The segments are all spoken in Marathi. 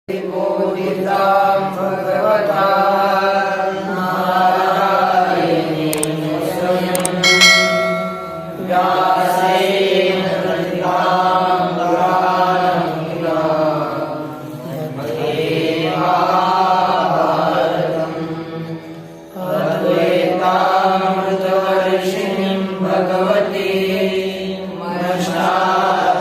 बोधितां भगवता नारायणेन स्वयं व्यासेन तदितां पुराणं मध्ये महाभारतम् अद्वैतामृतवर्षिणीं भगवतीं मनसादशाध्यायिनीं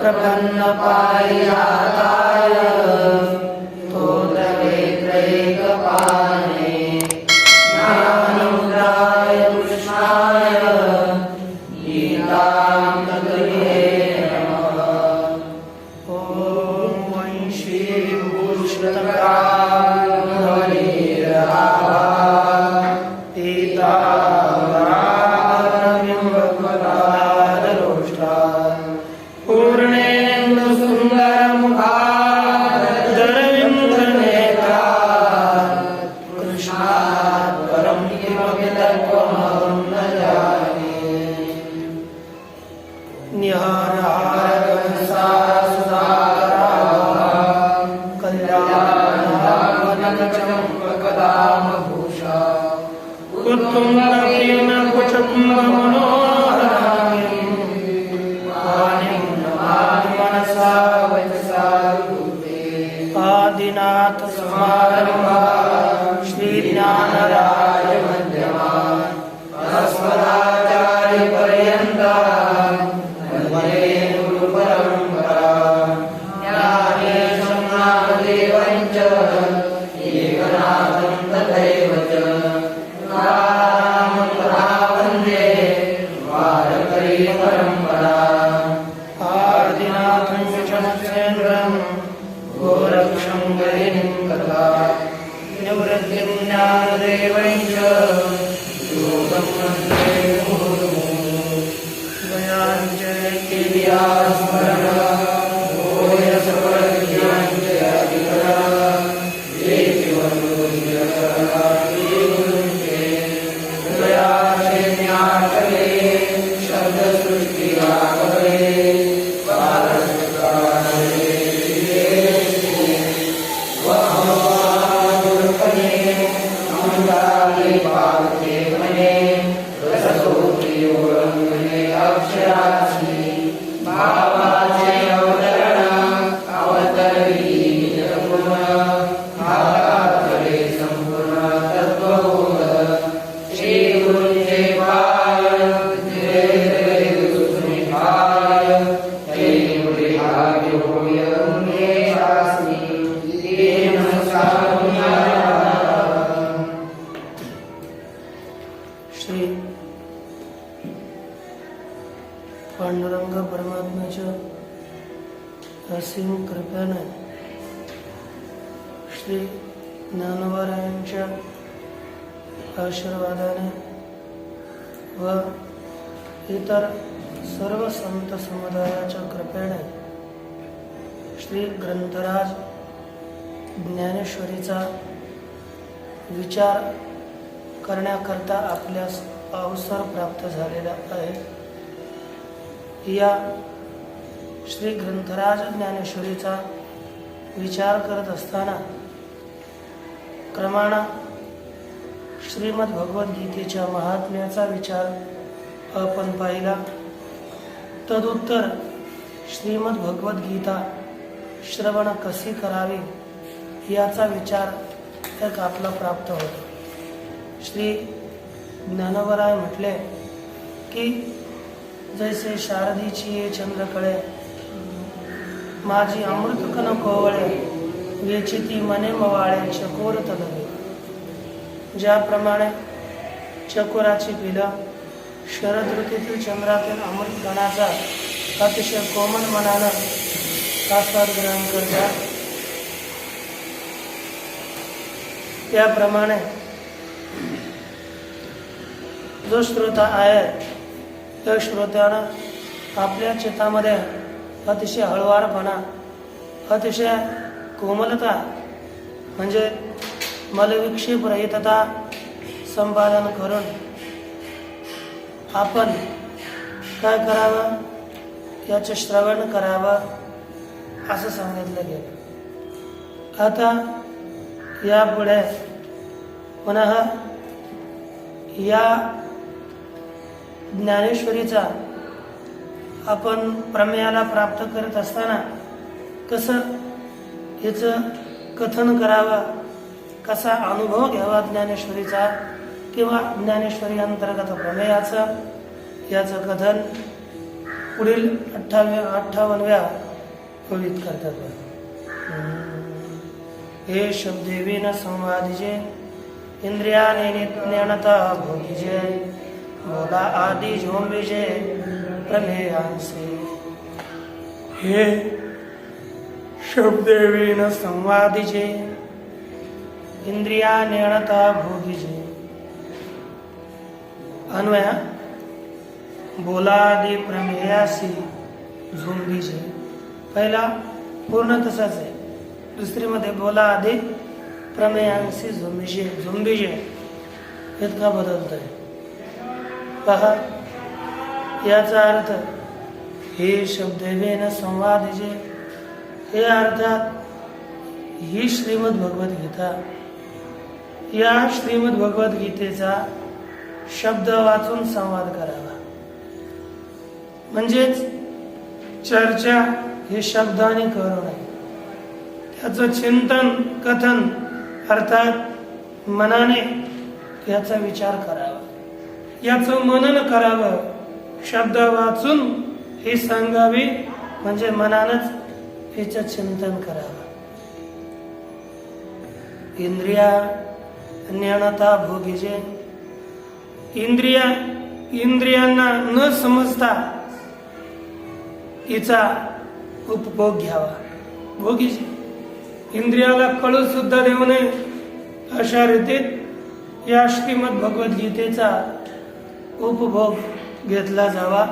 प्रपन्नपारिजाताय स्तोत्रवेत्रैकपाणिने ज्ञानमुद्राय कृष्णाय गीतामृततुल्ये नमः। ॐ वै श्रीभूषणकामहरिराभा पीताम्बरारविन्दकराललोष्टा पूर्णेन्दु सुन्दरमुखादरविन्दनेत्रा कृष्णात् परं किमपि तत्त्वमहं न जाने। निहारहारकंसासुधाकराः कल्याणहारवनचम्पकदामभूषा उत्तुङ्गवीणकुचुम्बमनोहरामिं वाणीं नमामि मनसा वचसा रूपे। आदिनाथसमारम्भां श्रीज्ञानराजमध्यमां अस्मदाचार्यपर्यन्तां वन्दे गुरुपरम्परां। ज्ञानेशं नामदेवं च एकनाथं तथैव च वन्दे वारकरी परम्पराम्। आर्दिनाथं विचनसेन्द्रं गोरक्षं गरिं कथा निवृत्तिं ज्ञानदेवं च योगं वन्दे मुहुर्मुहुः। दयाञ्जयकीर्यास्मरण श्री पांडुरंग परमात्म्याच्या असीम कृपेने श्री ज्ञानोबारायांच्या आशीर्वादाने व इतर सर्व संत समुदायाच्या कृपेने श्री ग्रंथराज ज्ञानेश्वरीचा विचार करण्याकरता आपल्यास अवसर प्राप्त झालेला आहे। या श्री ग्रंथराज ज्ञानेश्वरीचा विचार करत असताना क्रमाने श्रीमद भगवद्गीतेच्या महात्म्याचा विचार आपण पाहिला। तदुत्तर श्रीमद भगवद्गीता श्रवण कशी करावी याचा विचार एक आपला प्राप्त होतो। श्री ज्ञानोबराय म्हटले की जैसे शारदीची ये चंद्रकळे माझी अमृतकन कोवळे वेचिती मने मवाळे चकोर तलवे। ज्याप्रमाणे चकोराची पिलं शरद ऋतूतील चंद्रातील अमृत कणाचा अतिशय कोमल मनानं आस्वाद ग्रहण करतात. त्याप्रमाणे जो श्रोता आहे त्या श्रोत्यानं आपल्या चित्तामध्ये अतिशय हळुवारपणा, अतिशय कोमलता म्हणजे मलविक्षेप रहितता संपादन करून आपण काय करावं, याचे श्रवण करावं असं सांगितलं गेलं. आता यापुढे पुन्हा या ज्ञानेश्वरीचा आपण प्रमेयाला प्राप्त करत असताना कसं याचं कथन करावं, कसा अनुभव घ्यावा ज्ञानेश्वरीचा किंवा ज्ञानेश्वरी अंतर्गत प्रमेयाचं, याचं कथन पुढील 58व्या ओळीत करतात. हे शब्देवीन संवादिजे इंद्रियाने ज्ञानता भोगिजे बोला आदि झोंबिजे प्रमेयांसे. हे शब्देवीन संवादिजे इंद्रियाने भोगिजे. अन्वय बोलादी प्रमेयासी झुंबीजे. पहिला पूर्ण तसाच आहे. दुसरीमध्ये बोला आधी प्रमेयांशी झुंबीजे. झुंबीजे इतका बदलतोय पहा. याचा अर्थ हे शब्देवेन संवादिजे, हे अर्थात ही श्रीमद भगवद्गीता, या श्रीमद भगवद्गीतेचा शब्द वाचून संवाद करावा. म्हणजेच चर्चा हे शब्दाने करू नये, त्याचं चिंतन कथन अर्थात मनाने याचा विचार करावा, याचं मनन करावं. शब्द वाचून हे सांगावी म्हणजे मनानच याचं चिंतन करावं. इंद्रिया ज्ञानता भोगीजे. इंद्रियांना न समजता हिचा उपभोग घ्यावा. भोगीचे इंद्रियाला कळू सुद्धा देऊ नये अशा रीतीत या श्रीमद भगवद्गीतेचा उपभोग घेतला जावा.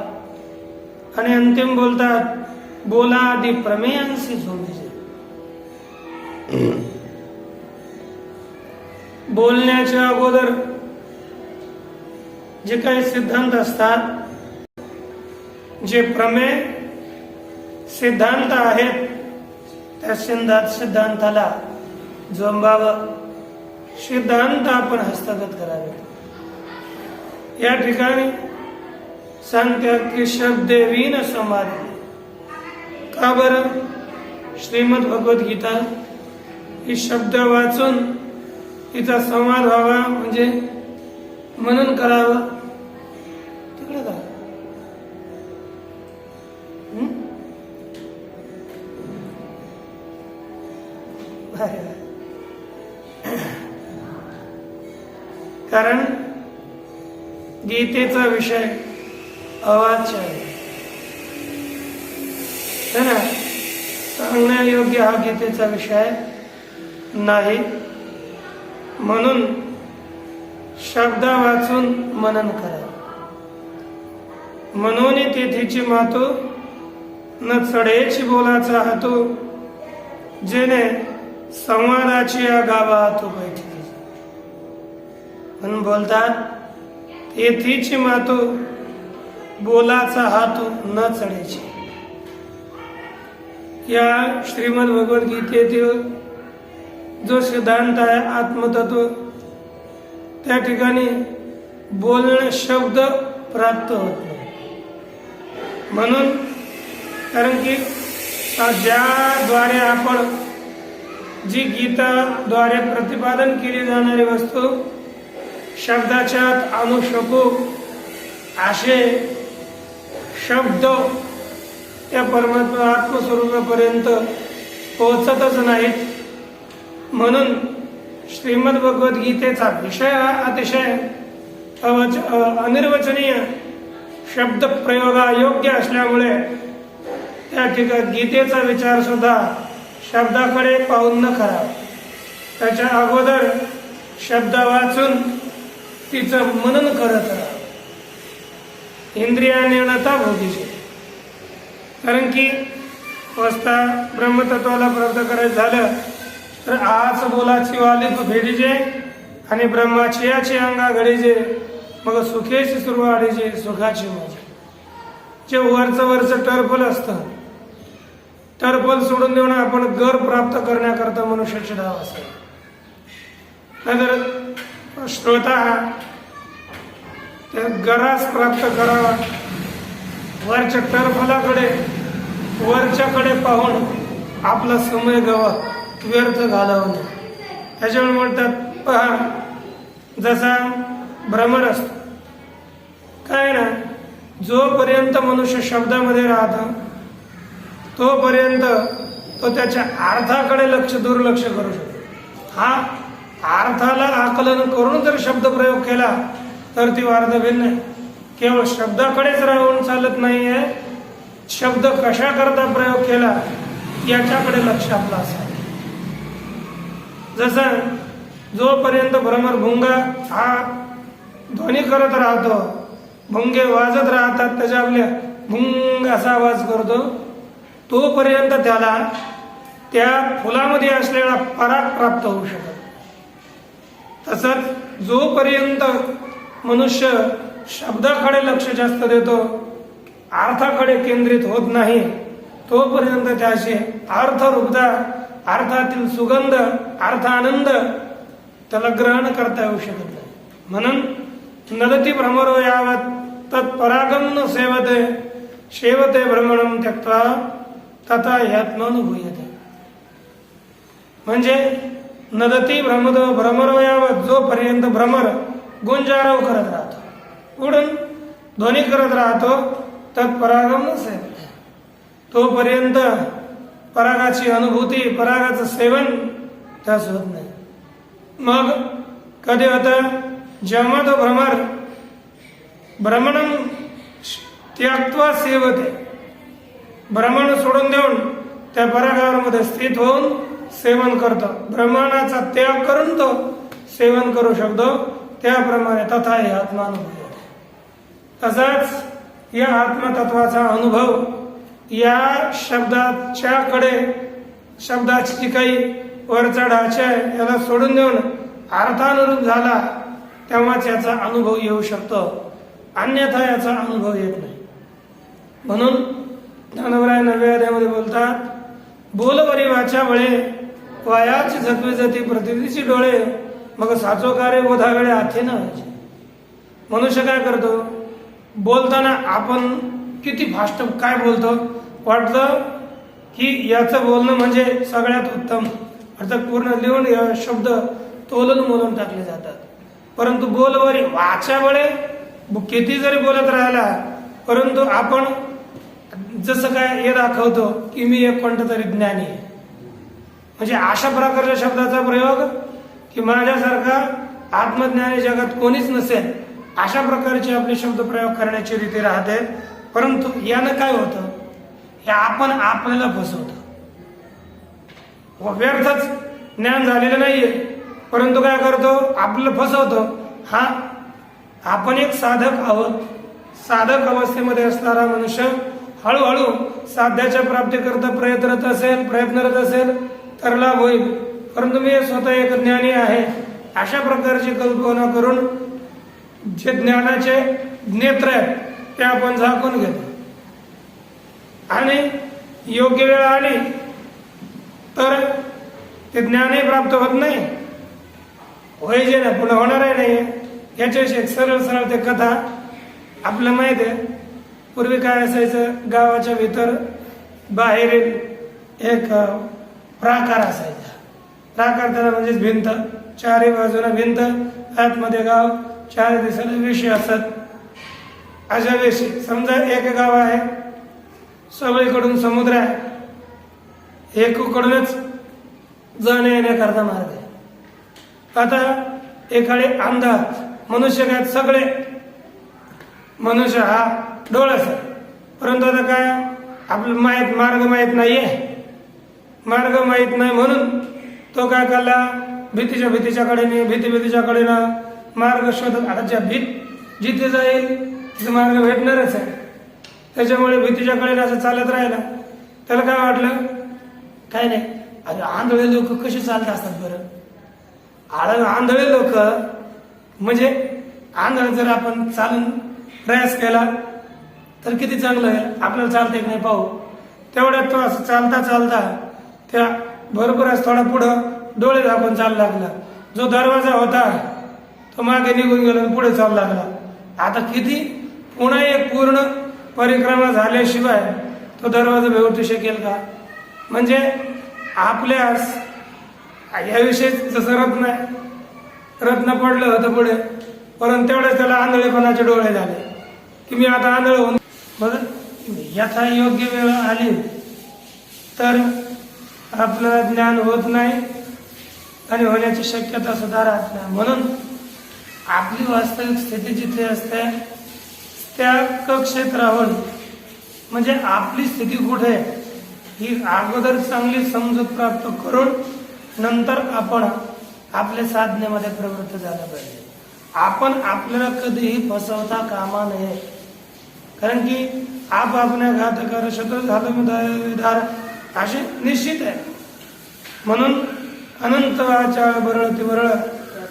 आणि अंतिम बोलतात बोला आदी प्रमेयांशी झोंबीजे. बोलण्याच्या अगोदर जे काही सिद्धांत असतात, जे प्रमेय सिद्धांत आहेत, त्या सिद्धांताला जोंबावं, सिद्धांत आपण हस्तगत करावे. या ठिकाणी सांगतात की शब्देवीन संवाद. का बरं? श्रीमद भगवद्गीता ही शब्द वाचून तिचा संवाद व्हावा म्हणजे मनन करावं. तिकडे का कारण गीतेचा विषय अवाच्य आहे ना, सांगण्यायोग्य हा गीतेचा विषय नाही. म्हणून शब्द वाचून मनन करा. म्हणून तेथीची मातू न चढेची बोलाचा हातू, जेने संवादाची गावा हातू बैठी. म्हणून बोलतात तेथीची मातू बोलाचा हातू न चढेची. या श्रीमद भगवद्गीतेतील जो सिद्धांत आहे आत्मतत्व, त्या ठिकाणी बोलणे शब्द प्राप्त होत नाही. म्हणून कारण की ज्याद्वारे आपण जी गीताद्वारे प्रतिपादन केली जाणारी वस्तू शब्दाच्या आणू शकू असे शब्द त्या परमात्मा आत्मस्वरूपापर्यंत पोहोचतच नाहीत. म्हणून श्रीमद भगवद्गीतेचा विषय हा अतिशय अनिर्वचनीय शब्द प्रयोगायोग्य असल्यामुळे त्या ठिकाणी गीतेचा विचार सुद्धा शब्दाकडे पाहून न करावा. त्याच्या अगोदर शब्द वाचून तिचं मनन करत राहावं. इंद्रियाने नता भोगीचे. कारण की अवस्था ब्रह्मतत्वाला प्राप्त करायचं झालं तर आज बोलाची वालिप भेडीजे आणि ब्रह्माची याची अंगा घडीजे, मग सुखेची सुरुवाडीजे सुखाची मजा. जे वरचं टरफल असतं, टरफल सोडून देऊन आपण घर प्राप्त करण्याकरता मनुष्याची धाव असते. नंतर श्रोता त्या गरास प्राप्त करावा. वरच्या टरफलाकडे वरच्याकडे पाहून आपला समय व्यर्थ घालवू नये. त्याच्यामुळे म्हणतात पहा, जसा भ्रमर असतो काय ना, जोपर्यंत मनुष्य शब्दामध्ये राहतो तोपर्यंत तो त्याच्या अर्थाकडे दुर्लक्ष करू शकतो. हा अर्थाला आकलन करून जर शब्द प्रयोग केला तर ती वार्ध भिन्न आहे. केवळ शब्दाकडेच राहून चालत नाहीये, शब्द कशा करता प्रयोग केला याच्याकडे लक्ष आपलं असावं. जसं जोपर्यंत भ्रमर भुंगा हा ध्वनी करत राहतो, भुंगे वाजत राहतात, त्याच्या आपल्या भुंग असा आवाज करतो, तोपर्यंत त्याला त्या फुलामध्ये असलेला पराग प्राप्त होऊ शकत. तसंच जोपर्यंत मनुष्य शब्दाकडे लक्ष जास्त देतो, अर्थाकडे केंद्रित होत नाही, तोपर्यंत त्याचे अर्थरूपता, अर्थातील सुगंध, अर्थानंद त्याला ग्रहण करता येऊ शकत नाही. म्हणून नदती भ्रमरो यावत तत्परागम न सेवते शेवते भ्रमणम त्यक्त्वा तथा ह्यात्मानुभूयते. म्हणजे नदती भ्रमरो यावत, जोपर्यंत भ्रमर गुंजारव करत राहतो, उडून ध्वनी करत राहतो, तत्परागम न सेवते, तोपर्यंत परागाची अनुभूती, परागाचं सेवन त्यास होत नाही. मग कधी होतं, जेव्हा तो भ्रमणम त्यक्त्वा सेवते, भ्रमण सोडून देऊन त्या परागावर स्थित होऊन सेवन करतो. भ्रमणाचा त्याग करून तो सेवन करू शकतो. त्याप्रमाणे तथा हे आत्मानुभव. तसाच या आत्मतत्वाचा अनुभव या शब्दाची जी काही वरचा ढाचा आहे याला सोडून देऊन अर्थानुरूप झाला तेव्हाच याचा अनुभव येऊ शकतो, अन्यथा याचा अनुभव येत नाही. म्हणून ज्ञानोबराय 9व्या अध्यायामध्ये बोलतात, बोलवरी वाचा वळे वायाची झकवी जाती प्रतिनिधीची डोळे, मग साचो कार्य बोधा वेळे हाती न व्हायचे. मनुष्य काय करतो, बोलताना आपण किती फास्ट काय बोलतो, वाटलं की याचं बोलणं म्हणजे सगळ्यात उत्तम, अर्थात पूर्ण लिहून शब्द तोलून मोलून टाकले जातात. परंतु बोलवरी वाचा वळे किती जरी बोलत राहिला, परंतु आपण जसं काय हे दाखवतो की मी एक कोणतं तरी ज्ञानी आहे, म्हणजे अशा प्रकारच्या शब्दाचा प्रयोग की माझ्यासारखा आत्मज्ञानी जगात कोणीच नसेल, अशा प्रकारचे आपले शब्द प्रयोग करण्याची रीती राहते. परंतु यानं काय होतं, हे आपण आपल्याला फसवतो. व्यर्थच ज्ञान झालेलं नाहीये, परंतु काय करतो, आपल्याला फसवतो. हा आपण एक साधक आहोत. साधक अवस्थेमध्ये असणारा मनुष्य हळूहळू साध्याच्या प्राप्तीकरता प्रयत्नरत असेल तर लाभ होईल. परंतु मी स्वतः एक ज्ञानी आहे अशा प्रकारची कल्पना करून जे ज्ञानाचे नेत्र आहेत ते आपण झाकून घेतो, आणि योग्य वेळ आली तर ते ज्ञानही प्राप्त होत नाही, व्हायचे ना पुढे होणारही नाही. याच्याशी एक सरळ ते कथा आपल्याला माहिती आहे. पूर्वी काय असायचं, गावाच्या भीतर बाहेरील एक प्राकार असायचा. प्राकार त्याला म्हणजेच भिंत, चारही बाजूला भिंत, आतमध्ये गाव, चार दिवसाला वेशी असत. अशा वेशी समजा एक गाव आहे, सगळीकडून समुद्र आहे, एकीकडूनच जाण्या येण्याकरता मार्ग आहे. आता एकाडे अंधार मनुष्य काय सगळे मनुष्य हा डोळस आहे, परंतु आता काय आपलं मार्ग माहीत नाहीये. मार्ग माहीत नाही म्हणून तो काय करला, भीतीच्या कडेने भीतीच्या कडेनं मार्ग शोधत. आता ज्या जिथे जाईल तिथे मार्ग भेटणारच आहे. त्याच्यामुळे भीतीच्या कडेने असं चालत राहिला. त्याला काय वाटलं, काय नाही, अरे आंधळे लोक कसे चालत असतात बरं. आंधळे लोक म्हणजे आंधळ जर आपण चालून प्रयास केला तर किती चांगलं आहे, आपल्याला चालता येत नाही पाहू. तेवढ्यात तो असं चालता त्या बरोबर थोडा पुढं डोळे झाकून चालू लागला. जो दरवाजा होता तो मागे निघून गेला, पुढे चालू लागला. आता किती पुन्हा एक पूर्ण परिक्रमा झाल्याशिवाय तो दरवाजा भेटू शकेल का. म्हणजे आपल्यास याविषयी जसं रत्न पडलं होतं पुढे, परंतु तेवढ्याच त्याला आंधळेपणाचे डोळे झाले की मी आता आंधळ होऊन. बघ, याचा योग्य वेळ आली तर आपलं ज्ञान होत नाही आणि होण्याची शक्यता सुद्धा राहत नाही. म्हणून आपली वास्तविक स्थिती जिथे असते त्या कक्षेत्रावर म्हणजे आपली स्थिती कुठे ही अगोदर चांगली समजूत प्राप्त करून नंतर आपण आपल्या साधनेमध्ये प्रवृत्त झालं पाहिजे. आपण आपल्याला कधीही फसवता कामा नये, कारण की आपल्या घातकर शत्रू झालं विधार असे निश्चित आहे. म्हणून अनंत आचार बरळती वरळ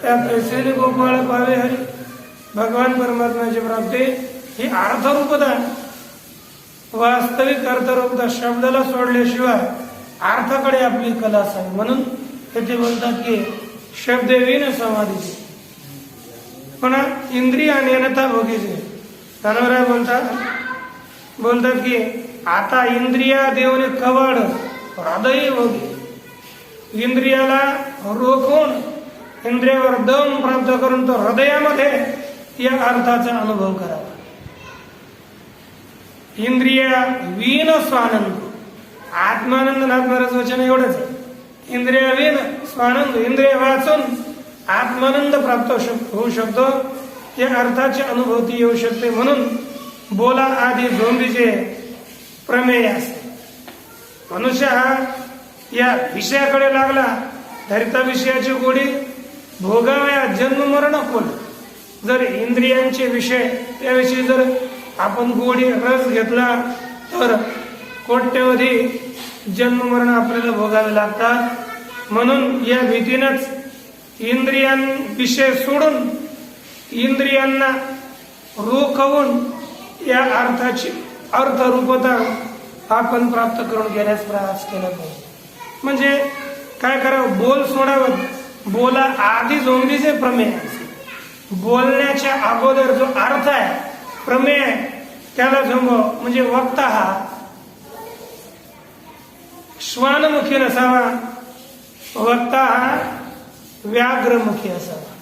त्या पैसेने गोपाळ पावे हरी. भगवान परमात्म्याची प्राप्ती ही अर्थरूपता, वास्तविक अर्थरूपता शब्दाला सोडल्याशिवाय अर्थाकडे आपली कला असावी. म्हणून ते बोलतात की शब्देवीन समाधीचे पुन्हा इंद्रिय आणि अनथा भोगीचे. धनवराय बोलतात की आता इंद्रिया देवने कवाड हृदय भोगी. इंद्रियाला रोखून इंद्रियावर दम प्राप्त करून तो हृदयामध्ये या अर्थाचा अनुभव करावा. इंद्रिया वीन स्वानंद. आत्मानंद नाथमहाराज वचन एवढंच आहे, इंद्रिया वीन स्वानंद. इंद्रिय वाचून आत्मानंद प्राप्त होऊ शकतो, या अर्थाची अनुभूती येऊ शकते. म्हणून बोला आदी झोंबीचे प्रमेय असते. मनुष्य हा या विषयाकडे लागला तरी त्या विषयाची गोडी भोगाव्या जन्म मरण कोण. जर इंद्रियांचे विषय त्याविषयी जर आपण गोडी रस घेतला तर कोट्यवधी जन्म मरण आपल्याला भोगावे लागतात. म्हणून या भीतीनंच विषय सोडून इंद्रियांना रोखवून या अर्थाची अर्थरूपता आपण प्राप्त करून घेण्यास प्रयास केला पाहिजे. म्हणजे काय करावं, बोल सोडावं. बोला आधी झोंबीचे प्रमेय. बोलण्याच्या अगोदर जो अर्थ आहे प्रमेय त्याला झोंबव. म्हणजे वक्ता हा श्वानमुखी नसावा, वक्ता हा व्याघ्रमुखी असावा.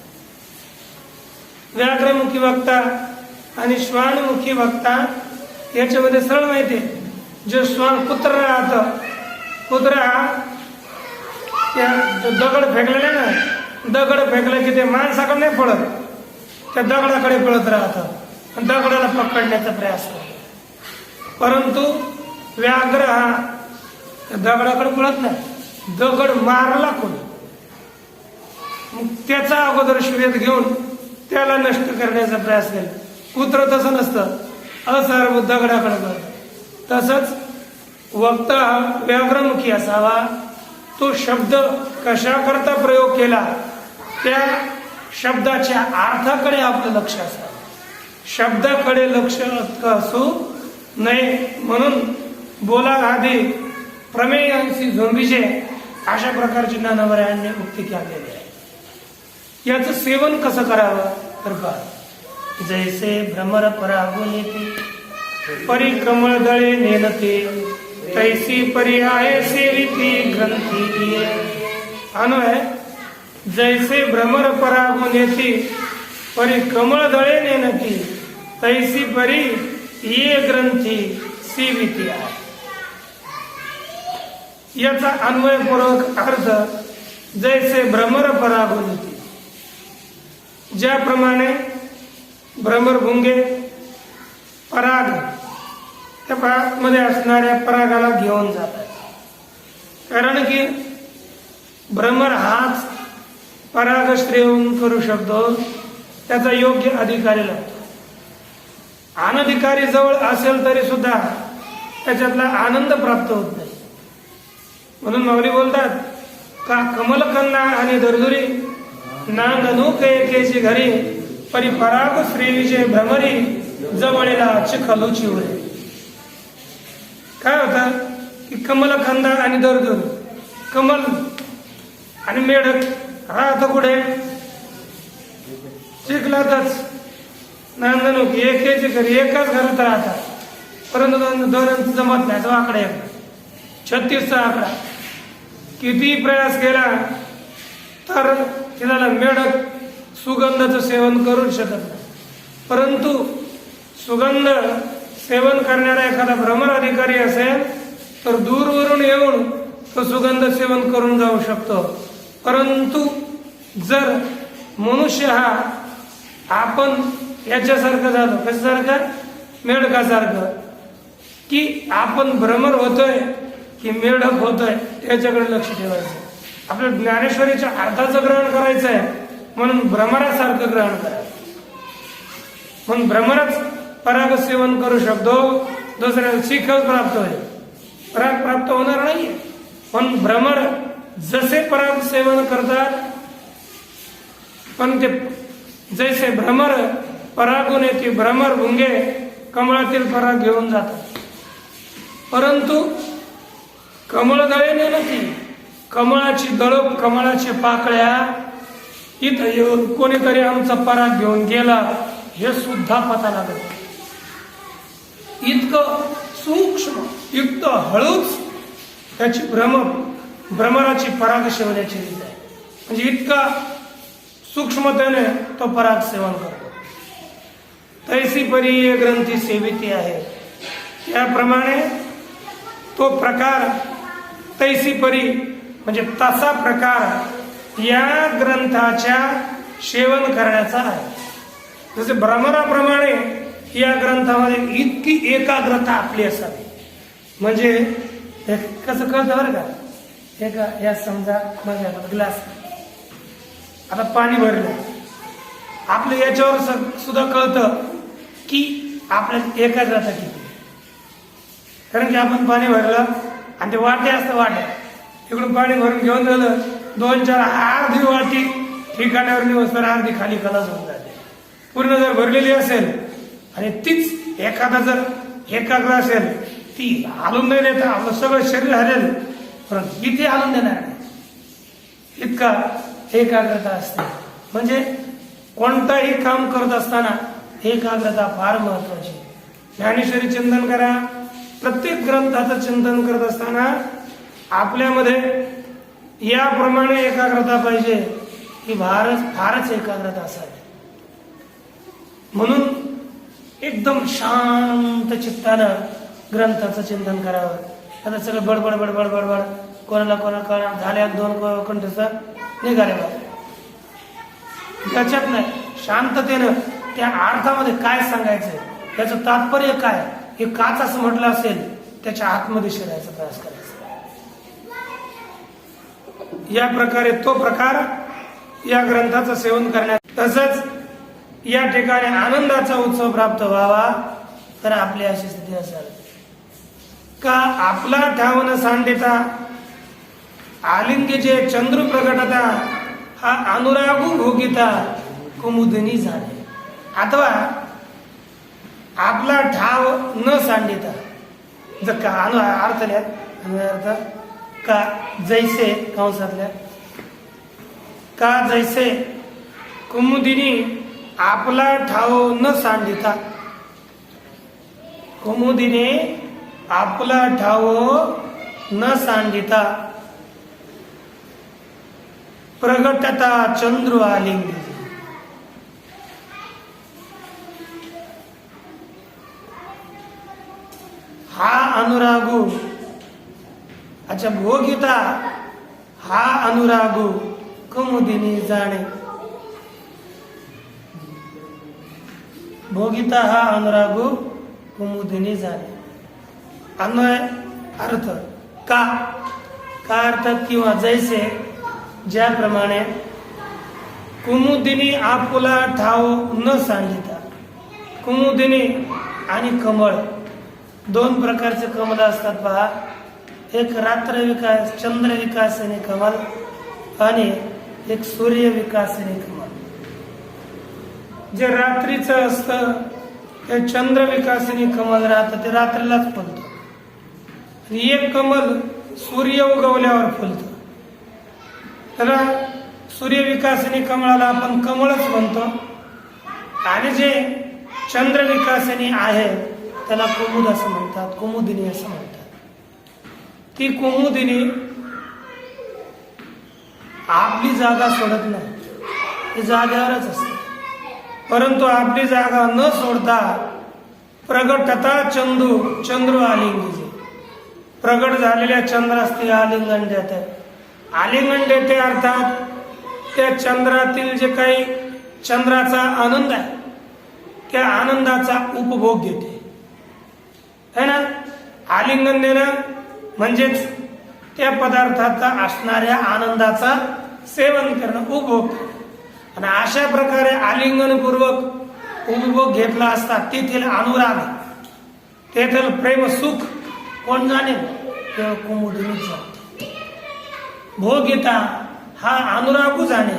व्याघ्रमुखी वक्ता आणि श्वानमुखी वक्ता याच्यामध्ये सरळ माहिती आहे. जो श्वान कुत्र राहतं, कुत्रा हा जो दगड फेकलेला ना, दगड फेकलं की ते माणसाकडे नाही पळत, त्या दगडाकडे पळत राहतं, दगडाला पकडण्याचा प्रयास करतो. परंतु व्याघ्र हा दगडाकडे पळत नाही, दगड मारला कोणी मग त्याचा अगोदर शर्यत घेऊन त्याला नष्ट करण्याचा प्रयास केला. कुत्र तसं नसतं, असारभूत दगडाकडे पळत. तसंच वक्ता हा व्याघ्रमुखी असावा. तो शब्द कशा करता प्रयोग केला त्या शब्दाच्या अर्थाकडे आपलं लक्ष असावं, शब्दाकडे लक्ष असू नये. म्हणून बोला आधी प्रमेयांशी झोंबीचे अशा प्रकारची ज्ञानवरायांनी उक्ती केलेली आहे. याचं सेवन कसं करावं तर पहा. जैसे भ्रमर परागून येते परिकमळ दळे नेनते तैसी पर्याय सेविती ग्रंथी. अन्वय जैसे भ्रमर परागून येते परिकमळ दळे नेनती तैसी परी ये ग्रंथी सेविती आहे. याचा अन्वयपूर्वक अर्थ जैसे भ्रमर परागून येते, ज्याप्रमाणे भ्रमरभुंगे पराग त्या मध्ये असणाऱ्या परागाला घेऊन जातात. कारण की भ्रमर हाच पराग श्रेयन करू शकतो, त्याचा योग्य अधिकारी लागतो. अनधिकारी जवळ असेल तरी सुद्धा त्याच्यातला आनंद प्राप्त होत नाही. म्हणून माऊली बोलतात का कमलकन्ना आणि दरदुरी नांगणूक एकेची घरी परी पराग श्रेयीचे भ्रमरी जवळेला चिखलूची उरे. काय होतं की कमलकंदा आणि दरदुर, कमल आणि मेढक राहतं कुठे? चिखलातच. नांदणूक एकेची घरी एकाच घरात राहतात, परंतु दोन जमत नाही. तो आकडा एक 36चा आकडा. किती प्रयास केला तर त्याला मेढक सुगंधाचं सेवन करूच शकत नाही. परंतु सुगंध सेवन करणारा एखादा भ्रमर अधिकारी असेल तर दूरवरून येऊन तो सुगंध सेवन करून जाऊ शकतो. परंतु जर मनुष्य हा आपण याच्यासारखं झालो, कशासारखं? मेढकासारखं, की आपण भ्रमर होतोय की मेढक होतोय त्याच्याकडे लक्ष ठेवायचं. आपल्या ज्ञानेश्वरीच्या अर्थाचं ग्रहण करायचं आहे म्हणून भ्रमरासारखं ग्रहण करायचं. म्हणून भ्रमरच पराग सेवन करू शकतो, दुसऱ्याला शिखर प्राप्त होईल, पराग प्राप्त होणार नाहीये. पण भ्रमर जसे पराग सेवन करतात, पण ते जैसे भ्रमर परागून येते, भ्रमर भुंगे कमळातील पराग घेऊन जातात. परंतु कमळ दळेने नाही, कमळाची दळप, कमळाच्या पाकळ्या इथं येऊन कोणीतरी आमचा पराग घेऊन गेला हे सुद्धा पता लागत. इतकं सूक्ष्म, इतकं हळूच त्याची भ्रमराची पराग सेवण्याची रीत आहे. म्हणजे इतका सूक्ष्मतेने तो पराग सेवन करतो. तैसी परी ये ग्रंथी सेविती आहे. त्याप्रमाणे तो प्रकार तैसी परी म्हणजे तसा प्रकार या ग्रंथाच्या सेवन करण्याचा आहे. जसे भ्रमराप्रमाणे या ग्रंथामध्ये इतकी एकाग्रता आपली असावी. म्हणजे कसं कळतं बरं का? हे का या समजा म्हणजे ग्लास आता पाणी भरलं, आपल्या याच्यावर सुद्धा कळतं की आपल्या एकाग्रता किती. कारण की आपण पाणी भरलं आणि ते वाटे असतं, वाटे इकडून पाणी भरून घेऊन झालं 2-4 अर्धी वाटी ठिकाणावर निवसतर अर्धी खाली खलास होऊन जाते. पूर्ण जर भरलेली असेल आणि तीच एखादा जर एकाग्र असेल, ती हालून नाही देता आपलं सगळं शरीर हलेल, परंतु इथे हालून देणार नाही. इतका एकाग्रता असते. म्हणजे कोणताही काम करत असताना एकाग्रता फार महत्वाची. ज्ञानेश्वरी चिंतन करा. प्रत्येक ग्रंथाचं चिंतन करत असताना आपल्यामध्ये याप्रमाणे एकाग्रता पाहिजे की फारच एकाग्रता असावी. म्हणून एकदम शांत चित्तानं ग्रंथाचं चिंतन करावं. आता सगळं बडबड बडबड बडबड कोणाला झाल्या 2 कंठचा निघाले त्याच्यात नाही. शांततेनं त्या अर्थामध्ये काय सांगायचंय, त्याचं तात्पर्य काय, हे काच असं म्हटलं असेल त्याच्या आतमध्ये शिरायचा प्रयास करायचा. या प्रकारे तो प्रकार या ग्रंथाचं सेवन करण्यात. तसंच या ठिकाणी आनंदाचा उत्सव प्राप्त व्हावा तर आपली अशी स्थिती असावी का आपला ठावन सांडिता आलिंगीचे चंद्र प्रकटता हा अनुरागू भोगिता कुमुदिनी झाले. अथवा आपला ठाव न सांडिता, जर का अर्थ लिहात का जैसे कंसातल्या का जैसे कुमुदिनी आपला ठाव न सांडिता, कुमुदिनी आपला ठाव न सांडिता प्रगटता चंद्र आलिंगी. हा अनुरागू, अच्छा भोगिता हा अनुरागू कुमुदिनी जाणे. भोगिता हा अनुरागो कुमुदिनी झाले. अन्वय अर्थ का अर्थात किंवा जैसे ज्याप्रमाणे कुमुदिनी आपुला ठाव न सांगिता. कुमुदिनी आणि कमळ दोन प्रकारचे कमळ असतात पहा. एक रात्र विकास चंद्र विकासने कमल आणि एक सूर्य विकासने कमल. जे रात्रीचं असतं ते चंद्र विकासने कमल राहतं, ते रात्रीलाच फुलतं. आणि एक कमल सूर्य उगवल्यावर फुलतं. त्याला सूर्य विकासने कमळाला आपण कमळच म्हणतो. आणि जे चंद्र विकासने आहे त्याला कुमुद असं म्हणतात, कुमुदिनी असं म्हणतात. ती कुमुदिनी आपली जागा सोडत नाही, ती जागेवरच असते. परंतु आपली जागा न सोडता प्रगटता चंद्रू आलिंगी. प्रगट झालेल्या चंद्रास ती आलिंगन देते. आलिंगन देते अर्थात त्या चंद्रातील जे काही चंद्राचा आनंद आहे त्या आनंदाचा उपभोग घेते है ना. आलिंगन देणं म्हणजेच त्या पदार्थाचा असणाऱ्या आनंदाचा सेवन करणं, उपभोग. आणि अशा प्रकारे आलिंगनपूर्वक उपभोग घेतला असता तेथील अनुराग, तेथील प्रेम सुख कोण जाणे, केवळ कुमुदिनीच जाणते. भोगिता हा अनुरागू जाणे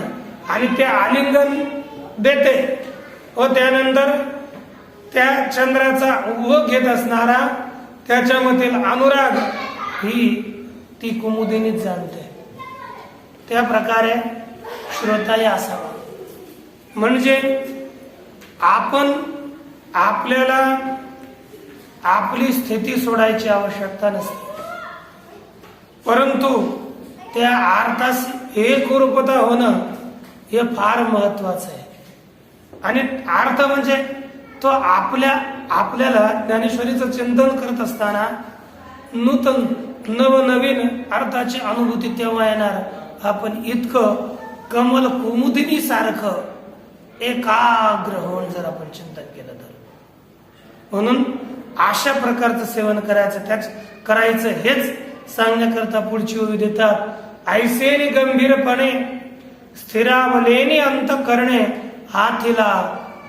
आणि ते आलिंगन देते व त्यानंतर त्या चंद्राचा उपभोग घेत असणारा त्याच्यामधील अनुराग ही ती कुमुदिनीच जाणते. त्या प्रकारे श्रोताही असावा. म्हणजे आपल्याला आपली स्थिती सोडायची आवश्यकता नसते, परंतु त्या अर्थास एकरूपता होणं हे फार महत्वाचं आहे. आणि अर्थ म्हणजे तो आपल्याला ज्ञानेश्वरीचं चिंतन करत असताना नूतन नवनवीन अर्थाची अनुभूती तेव्हा येणार. आपण इतकं कमल कुमुदिनी सारखं एकाग्र होऊन जर आपण चिंतन केलं तर. म्हणून अशा प्रकारचं सेवन करायचं हेच सांगण्याकरता पुढची ओवी देतात. ऐसेनी गंभीरपणे स्थिरावलेनी अंत करणे हातीला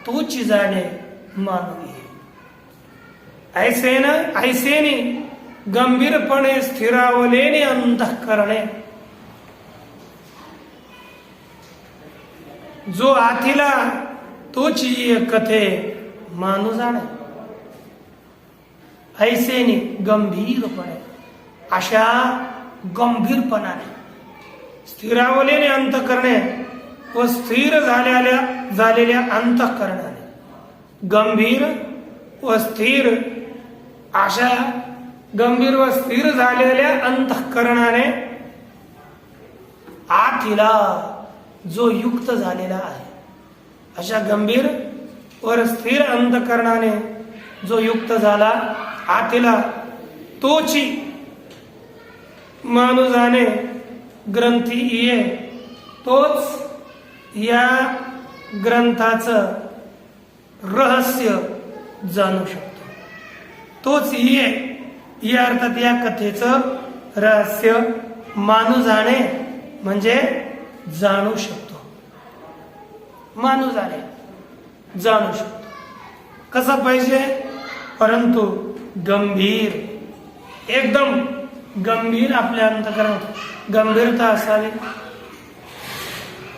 तूची जाणे मानवी. ऐसेनी गंभीरपणे स्थिरावलेनी अंत करणे. जो आथीला तोची कथे मानू जाणे. ऐसेनी गंभीरपणे, अशा गंभीरपणाने स्थिरावलेले अंतःकरणे व स्थिर झालेल्या अंतःकरणाने. गंभीर व स्थिर, अशा गंभीर व स्थिर झालेल्या अंतःकरणाने आथीला जो युक्त झालेला आहे, अशा गंभीर व स्थिर अंतःकरणाने जो युक्त झाला आथीला तोची माणूजाने ग्रंथी ये. तोच या ग्रंथाचं रहस्य जाणू शकतो. तोच ये या अर्थात या कथेचं रहस्य मानू जाणे म्हणजे जाणू शकतो. मानू जाणे जाणू शकतो. कसा पाहिजे, परंतु गंभीर, एकदम गंभीर आपल्या अंतःकरणात गंभीरता असावी.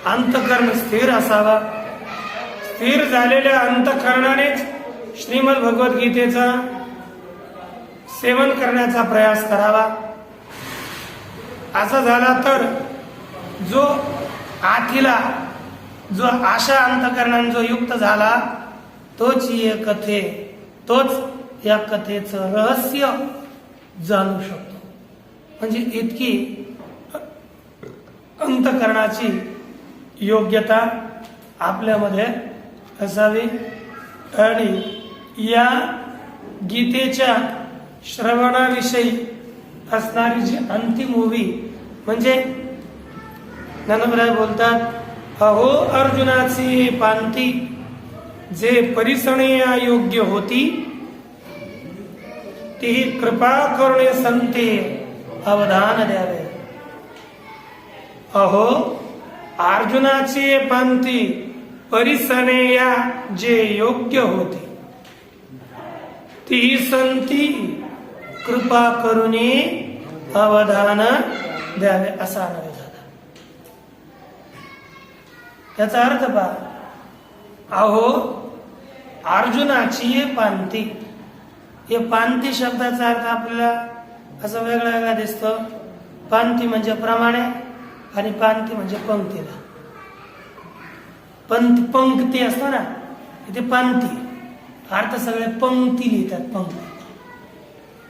अंतःकरण स्थिर असावा. स्थिर झालेल्या अंतःकरणानेच श्रीमद भगवद्गीतेचा सेवन करण्याचा प्रयास करावा. असा झाला तर जो आथीला, जो आशा अंतःकरणाने जो युक्त झाला तोच या कथेचं रहस्य जाणू शकतो. म्हणजे इतकी अंतःकरणाची योग्यता आपल्यामध्ये असावी. आणि या गीतेच्या श्रवणाविषयी असणारी जी अंतिम ओवी म्हणजे ज्ञानोबराय बोलतात, अहो अर्जुनाची पांती जे परिसणेया योग्य होती ती कृपा करुणे संते अवधान द्यावे. अहो अर्जुनाचे पंथी परिसणेया जे योग्य होती ती संती कृपा करुणे अवधान द्यावे असा नव्हे झाला. त्याचा अर्थ पहा. अहो अर्जुनाची पांती, हे पांती शब्दाचा अर्थ आपल्याला असं वेगळा वेगळा दिसतो. पांती म्हणजे प्रमाणे आणि पांती म्हणजे पंक्तीला. पंक्ती असतो ना, इथे पांती अर्थ सगळे पंक्ती लिहितात. पंक्ती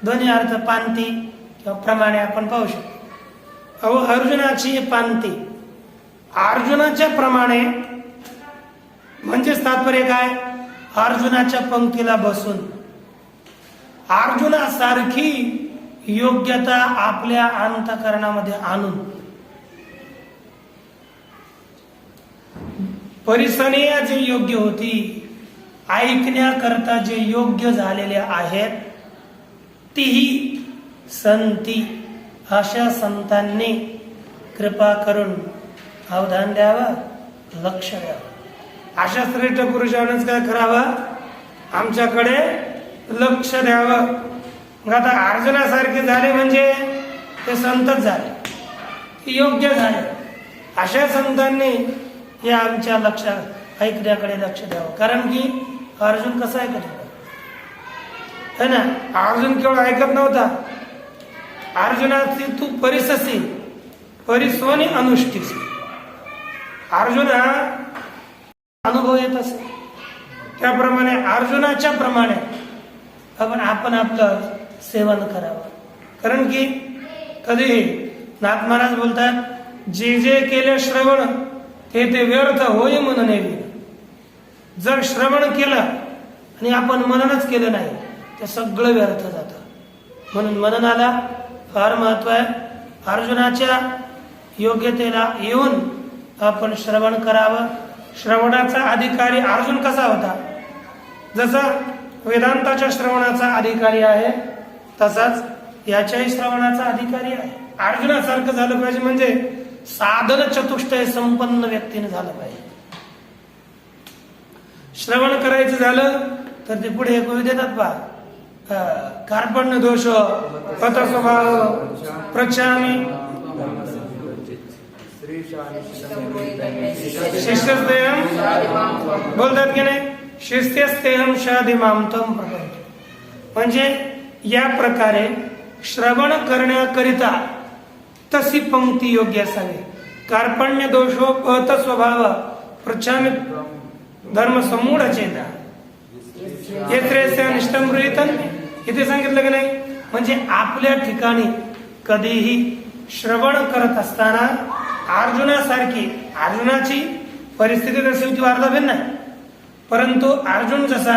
दोन्ही अर्थ पांती किंवा प्रमाणे आपण पाहू शकतो. अहो अर्जुनाची पांती, अर्जुनाच्या प्रमाणे म्हणजेच तात्पर्य काय, अर्जुनाच्या पंक्तीला बसून अर्जुनासारखी योग्यता आपल्या अंतःकरणामध्ये आणून परिसणेया जे योग्य होती, ऐकण्याकरता जे योग्य झालेले आहेत तीही संती, अशा संतांनी कृपा करून अवधान द्यावं, लक्ष द्यावं. अशा श्रेष्ठ पुरुषांनीच काय करावं, आमच्याकडे लक्ष द्यावं. मग आता अर्जुनासारखे झाले म्हणजे ते संतच झाले, ते योग्य झाले. अशा संतांनी हे आमच्या लक्षात ऐकण्याकडे लक्ष द्यावं. कारण की अर्जुन कसा ऐकत होता है ना. अर्जुन केवळ ऐकत नव्हता, अर्जुनाची तू परिससी परिस्वनी अनुष्ठीसी. अर्जुन हा अनुभव येत असे, त्याप्रमाणे अर्जुनाच्या प्रमाणे आपण आपलं सेवन करावं. कारण की कधी नाथ महाराज बोलतात, जे जे केले श्रवण ते ते व्यर्थ होय म्हणून नेली. जर श्रवण केलं आणि आपण मननच केलं नाही ते सगळं व्यर्थ जातं. म्हणून मननाला फार महत्व आहे. अर्जुनाच्या योग्यतेला येऊन आपण श्रवण करावं. श्रवणाचा अधिकारी अर्जुन कसा होता, जसा वेदांताच्या श्रवणाचा अधिकारी आहे तसाच याच्याही श्रवणाचा अधिकारी आहे. अर्जुनासारखं झालं पाहिजे म्हणजे साधन चतुष्टय संपन्न व्यक्तीने झालं पाहिजे. श्रवण करायचं झालं तर ते पुढे एक देतात पहा, कार्पण्य दोष पथ स्वभाव प्रचामी शिष्यस्तेहम बोलतात की नाही, शिष्यस्तेहम शादिमाम तम प्रपंच. म्हणजे या प्रकारे श्रवण करण्याकरिता तशी पंक्ती योग्य असावी. कार्पण्य दोषो पहत स्वभाव प्रचामी धर्म समूढ चेता निष्ठम गृहीतन. इथे सांगितलं की नाही, म्हणजे आपल्या ठिकाणी कधीही श्रवण करत असताना अर्जुनासारखी, अर्जुनाची परिस्थिती तशी होती वार्ता भिन्न आहे, परंतु अर्जुन जसा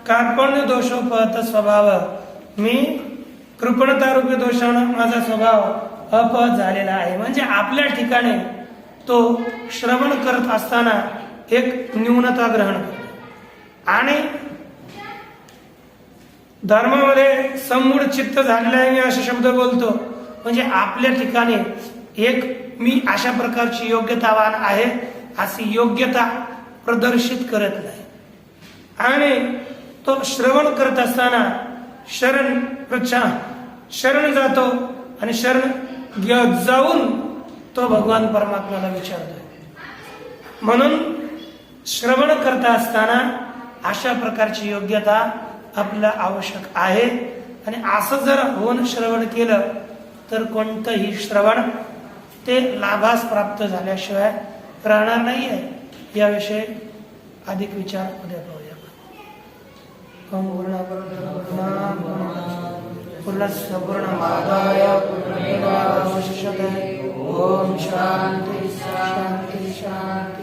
कार्पण्य दोषोपहत स्वभाव, मी कृपणता रूपी दोषानं माझा स्वभाव अपहत झालेला आहे. म्हणजे आपल्या ठिकाणी तो श्रवण करत असताना एक न्यूनता ग्रहण करतो आणि धर्मामध्ये समूढ चित्त झालेला आहे मी असे शब्द बोलतो. म्हणजे आपल्या ठिकाणी एक मी अशा प्रकारची योग्यतावान आहे अशी योग्यता प्रदर्शित करत नाही. आणि तो श्रवण करत असताना शरण जातो आणि शरण जाऊन तो भगवान परमात्म्याला विचारतोय. म्हणून श्रवण करता असताना अशा प्रकारची योग्यता आपल्याला आवश्यक आहे. आणि असं जर होऊन श्रवण केलं तर कोणतंही श्रवण ते लाभास प्राप्त झाल्याशिवाय राहणार नाही आहे. याविषयी अधिक विचार उद्या पाहूया. पूर्णस्य पूर्णमादाय पूर्णमेवावशिष्यते. ओम शांती शांती शांती.